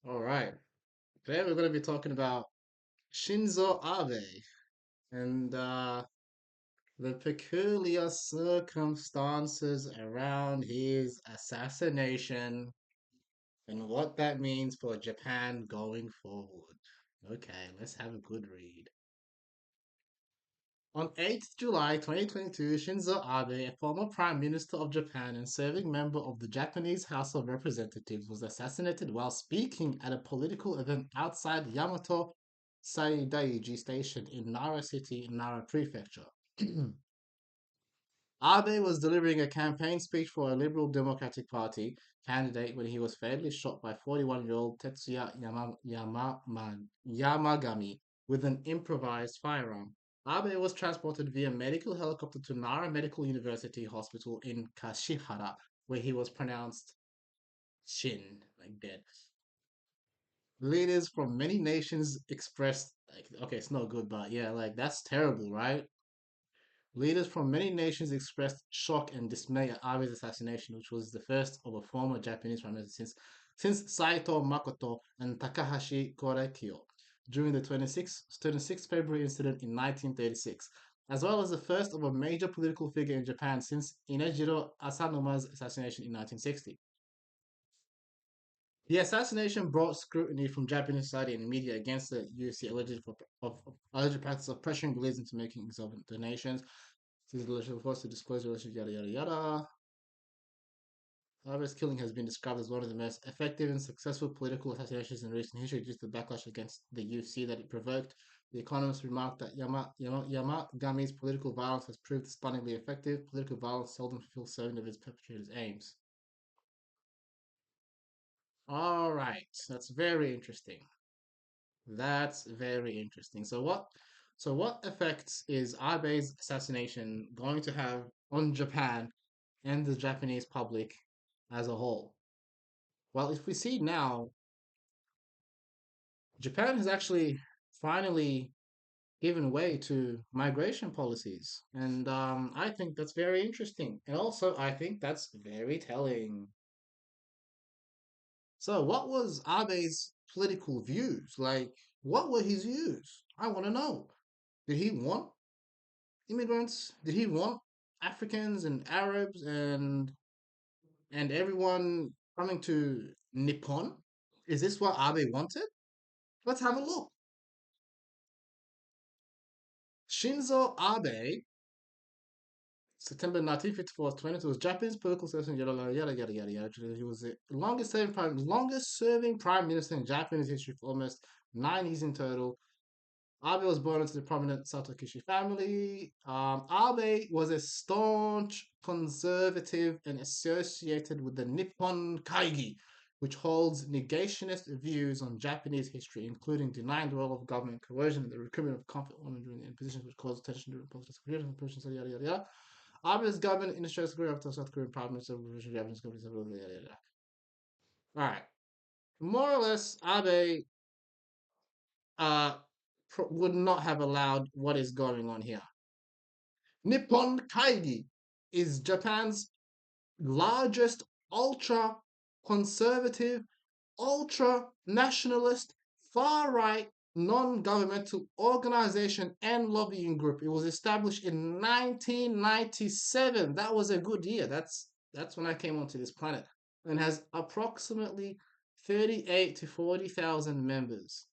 All right. Today we're going to be talking about Shinzo Abe and the peculiar circumstances around his assassination and what that means for Japan going forward. Okay, let's have a good read. On 8th July 2022, Shinzo Abe, a former Prime Minister of Japan and serving member of the Japanese House of Representatives, was assassinated while speaking at a political event outside Yamato Saidaiji Station in Nara City, Nara Prefecture. Abe was delivering a campaign speech for a Liberal Democratic Party candidate when he was fatally shot by 41-year-old Tetsuya Yamagami with an improvised firearm. Abe was transported via medical helicopter to Nara Medical University Hospital in Kashihara, where he was pronounced Shin, like dead. Leaders from many nations expressed, like, okay, it's not good, but yeah, like, that's terrible, right? Leaders from many nations expressed shock and dismay at Abe's assassination, which was the first of a former Japanese prime minister since Saito Makoto and Takahashi Korekiyo during the 26th February incident in 1936, as well as the first of a major political figure in Japan since Inejiro Asanuma's assassination in 1960. The assassination brought scrutiny from Japanese society and media against the UFC alleged practice of pressuring believers into making exorbitant donations. Sees the relationship force to disclose the relationship, yada yada yada. Abe's killing has been described as one of the most effective and successful political assassinations in recent history due to the backlash against the UFC that it provoked. The Economist remarked that Yamagami's political violence has proved stunningly effective. Political violence seldom fulfills certain of its perpetrators' aims. All right, that's very interesting. That's very interesting. So what effects is Abe's assassination going to have on Japan and the Japanese public as a whole? Well, if we see now, Japan has actually finally given way to migration policies, and I think that's very interesting. And also, I think that's very telling. So, what was Abe's political views? Like, what were his views? I want to know. Did he want immigrants? Did he want Africans and Arabs and everyone coming to Nippon? Is this what Abe wanted? Let's have a look. Shinzo Abe, September 1954 to 22, was Japanese political citizen, yada yada yada yada yada yada. He was the longest serving prime minister in Japanese history for almost 9 years in total. Abe was born into the prominent Sato Kishi family. Abe was a staunch conservative and associated with the Nippon Kaigi, which holds negationist views on Japanese history, including denying the role of government coercion and the recruitment of conflict women in positions which caused tension during political careers and positions, yada yada yada. Abe's government initiated career after South Korean Prime Minister of Japanese companies, yada yada yada. All right, more or less, Abe uh, would not have allowed what is going on here. Nippon Kaigi is Japan's largest ultra conservative, ultra nationalist, far right non governmental organization and lobbying group. It was established in 1997. That was a good year. That's when I came onto this planet, and has approximately 38 to 40,000 members.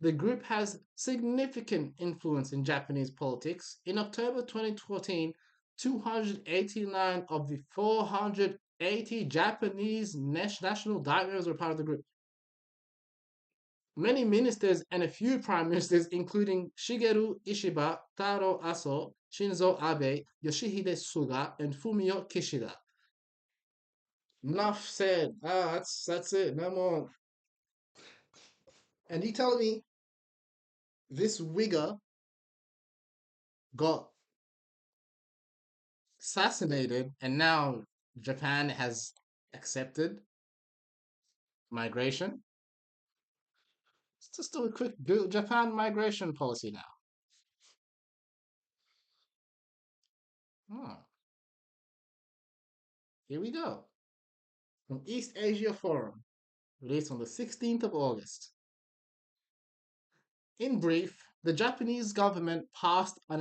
The group has significant influence in Japanese politics. In October 2014, 289 of the 480 Japanese national daimyos were part of the group. Many ministers and a few prime ministers, including Shigeru Ishiba, Taro Aso, Shinzo Abe, Yoshihide Suga, and Fumio Kishida. Enough said. That's it. No more. And you telling me this wigger got assassinated, and now Japan has accepted migration. Let's just do a quick Japan migration policy now. Oh, here we go. From East Asia Forum. released on the 16th of August. In brief, the Japanese government passed an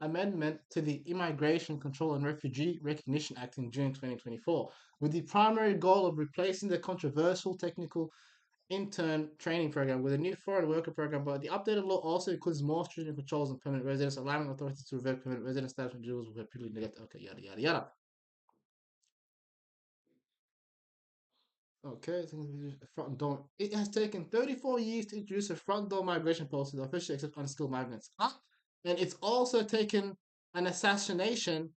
amendment to the Immigration Control and Refugee Recognition Act in June 2024, with the primary goal of replacing the controversial technical intern training program with a new foreign worker program. But the updated law also includes more stringent controls on permanent residents, allowing authorities to revoke permanent resident status when individuals were repeatedly neglected. Okay, yada yada yada. Okay, front door. It has taken 34 years to introduce a front door migration policy that officially accepts unskilled migrants. Ah, and it's also taken an assassination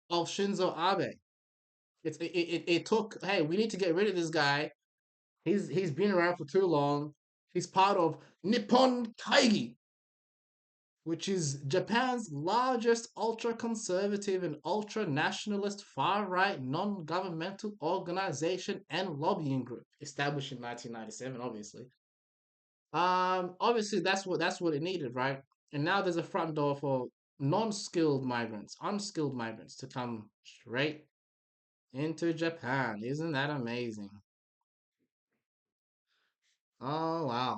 of Shinzo Abe. It took. Hey, we need to get rid of this guy. He's been around for too long. He's part of Nippon Kaigi, which is Japan's largest ultra conservative and ultra nationalist far right non governmental organization and lobbying group, established in 1997, obviously. Obviously that's what it needed, right? And now there's a front door for non-skilled migrants, unskilled migrants to come straight into Japan. Isn't that amazing? Oh wow.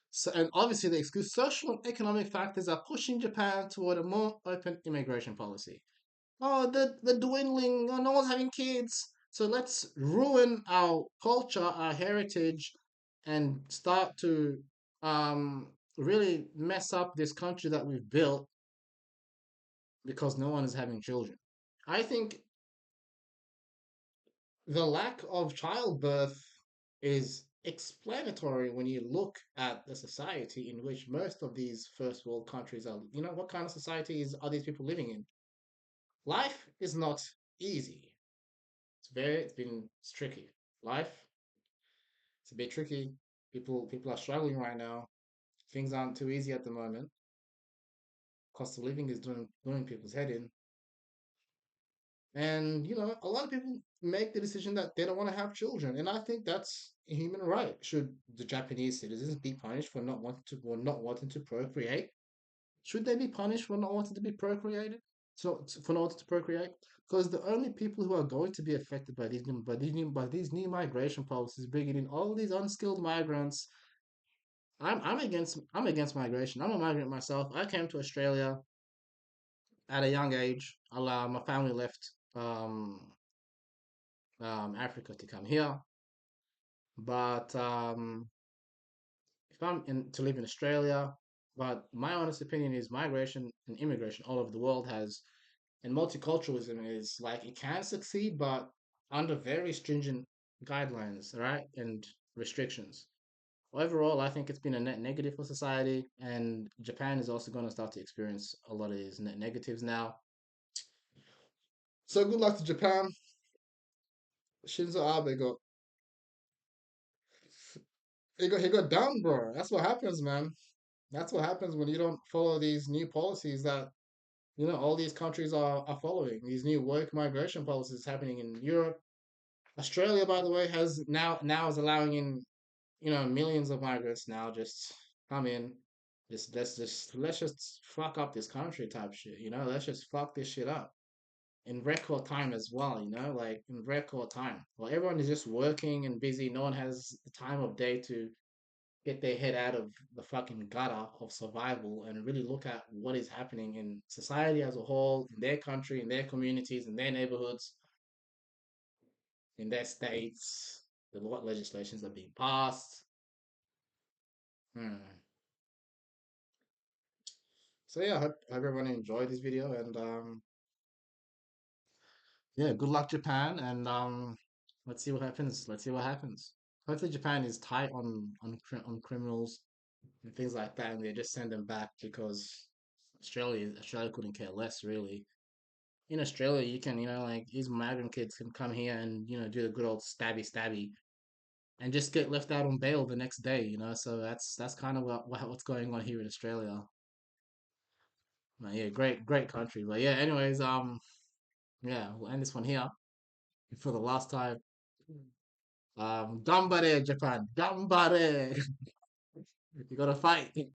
So, and obviously, the exclusive social and economic factors are pushing Japan toward a more open immigration policy. Oh, the dwindling. Oh, no one's having kids. So let's ruin our culture, our heritage, and start to really mess up this country that we've built because no one is having children. I think the lack of childbirth is explanatory when you look at the society in which most of these first world countries are. You know, what kind of societies are these people living in? Life is not easy. It's tricky. Life, it's a bit tricky. People are struggling right now. Things aren't too easy at the moment. Cost of living is doing people's head in. And, a lot of people make the decision that they don't want to have children. And I think that's a human right. Should the Japanese citizens be punished for not wanting to procreate? Should they be punished for not wanting to be procreated? So for not wanting to procreate? Because the only people who are going to be affected by these new migration policies, bringing in all these unskilled migrants. I'm against migration. I'm a migrant myself. I came to Australia at a young age. My family left Africa to come here. But if I'm in to live in Australia, but my honest opinion is migration and immigration all over the world has, and multiculturalism is like it can succeed, but under very stringent guidelines, right, and restrictions. Overall, I think it's been a net negative for society, and Japan is also going to start to experience a lot of these net negatives now. So good luck to Japan. Shinzo Abe he got done, bro. That's what happens, man. That's what happens when you don't follow these new policies that all these countries are following. These new work migration policies happening in Europe. Australia, by the way, has now is allowing in millions of migrants now just come in. Let's just fuck up this country type shit. Let's just fuck this shit up in record time as well. Like in record time. Well, everyone is just working and busy. No one has the time of day to get their head out of the fucking gutter of survival and really look at what is happening in society as a whole, in their country, in their communities, in their neighborhoods, in their states, what legislations are being passed. Hmm. So yeah, I hope everyone enjoyed this video, and yeah, good luck Japan, and let's see what happens. Let's see what happens. Hopefully Japan is tight on criminals and things like that, and they just send them back because Australia couldn't care less really. In Australia, you can, like these migrant kids can come here and, do the good old stabby stabby and just get left out on bail the next day. So that's kind of what's going on here in Australia. But yeah, great country. But yeah, anyways, yeah, we'll end this one here for the last time. Gambare Japan, gambare. You gotta fight.